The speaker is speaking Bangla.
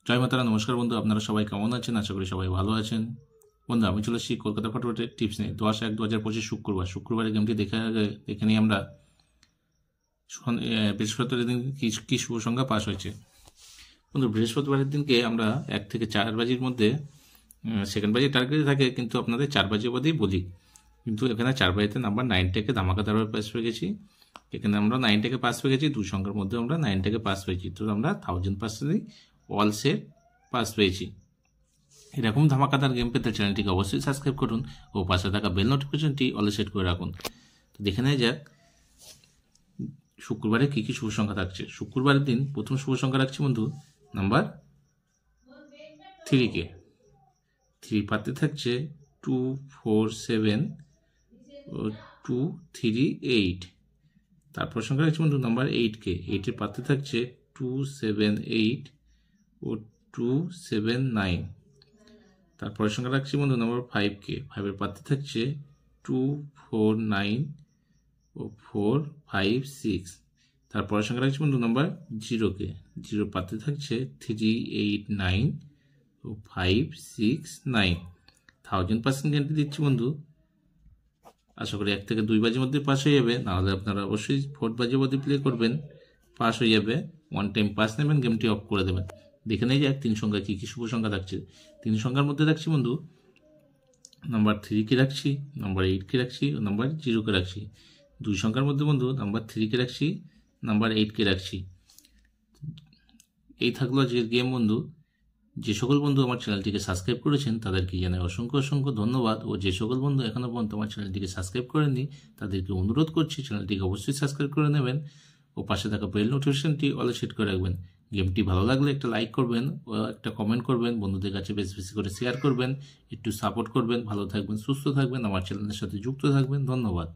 জয় মাতারা। নমস্কার বন্ধু, আপনারা সবাই কেমন আছেন? আশা করি সবাই ভালো আছেন। বন্ধু, আমি চলে এসেছি কলকাতা ফটোফটের টিপস নিয়ে। 10/1/2025 শুক্রবারের গেমটি দেখে নিয়ে আমরা বৃহস্পতিবারের দিন কি শুভ সংখ্যা পাস হয়েছে। বন্ধু, বৃহস্পতিবারের দিনকে আমরা 1 থেকে 4 বাজির মধ্যে সেকেন্ড বাজি টার্গেটে থাকে, কিন্তু আপনাদের 4 বাজি অবধি বলি। কিন্তু এখানে 4 বাজিতে নাম্বার 9টাকে ধামাকাদারভাবে পাস পেয়ে গেছি। এখানে আমরা 9টাকে পাস পেয়ে গেছি, 2 সংখ্যার মধ্যে আমরা 9টাকে পাস পেয়েছি। তো আমরা 1000% অল সেট পাস পেয়েছি। এরকম ধামাকাদার গেম পেতে চ্যানেলটিকে অবশ্যই সাবস্ক্রাইব করুন ও পাশে থাকা বেল নোটিফিকেশনটি অলে সেট করে রাখুন। তো দেখে নেওয়া যাক শুক্রবারে কী কী শুভ সংখ্যা থাকছে। শুক্রবারের দিন প্রথম শুভ সংখ্যা রাখছি বন্ধু নাম্বার 3কে। 3 পাতে থাকছে 2, 4, 7 ও 2, 3, 8। তারপর সংখ্যা রাখছি বন্ধু নাম্বার 8কে। 8-এর পাতে থাকছে 2, 7, 8 ও 2, 7, 9। তারপরের সংখ্যা রাখছি বন্ধু নাম্বার 5কে। 5-এর পাতে থাকছে 2, 4, 9 ও 4, 5, 6। তারপরের সংখ্যা রাখছি বন্ধু নাম্বার 0কে। 0 পাতে থাকছে 3, 8, 9 ও 5, 6, 9। 1000% গ্যারান্টি দিচ্ছি বন্ধু। আশা করি 1 থেকে 2 বাজির মধ্যে পাস হয়ে যাবে, নাহলে আপনারা অবশ্যই 4 বাজির মধ্যে প্লে করবেন, পাস হয়ে যাবে। 1 টাইম পাস নেবেন, গেমটি অফ করে দেবেন। দেখে নেই যাক 3 সংখ্যা কী কী শুভ সংখ্যা থাকছে। 3 সংখ্যার মধ্যে রাখছি বন্ধু নাম্বার 3কে রাখছি, নাম্বার 8কে রাখছি ও নাম্বার 0কে রাখছি। 2 সংখ্যার মধ্যে বন্ধু নাম্বার 3কে রাখছি, নাম্বার 8কে রাখছি। এই থাকলো আজকের গেম বন্ধু। যে সকল বন্ধু আমার চ্যানেলটিকে সাবস্ক্রাইব করেছেন তাদেরকে জানাই অসংখ্য অসংখ্য ধন্যবাদ, ও যে সকল বন্ধু এখনও পর্যন্ত আমার চ্যানেলটিকে সাবস্ক্রাইব করেননি তাদেরকে অনুরোধ করছি চ্যানেলটিকে অবশ্যই সাবস্ক্রাইব করে নেবেন ও পাশে থাকা বেল নোটিফিকেশনটি অলে সেট করে রাখবেন। গেমটি ভালো লাগলে একটা লাইক করবেন ও একটা কমেন্ট করবেন, বন্ধুদের কাছে বেশি বেশি করে শেয়ার করবেন, একটু সাপোর্ট করবেন। ভালো থাকবেন, সুস্থ থাকবেন, আমার চ্যানেলের সাথে যুক্ত থাকবেন। ধন্যবাদ।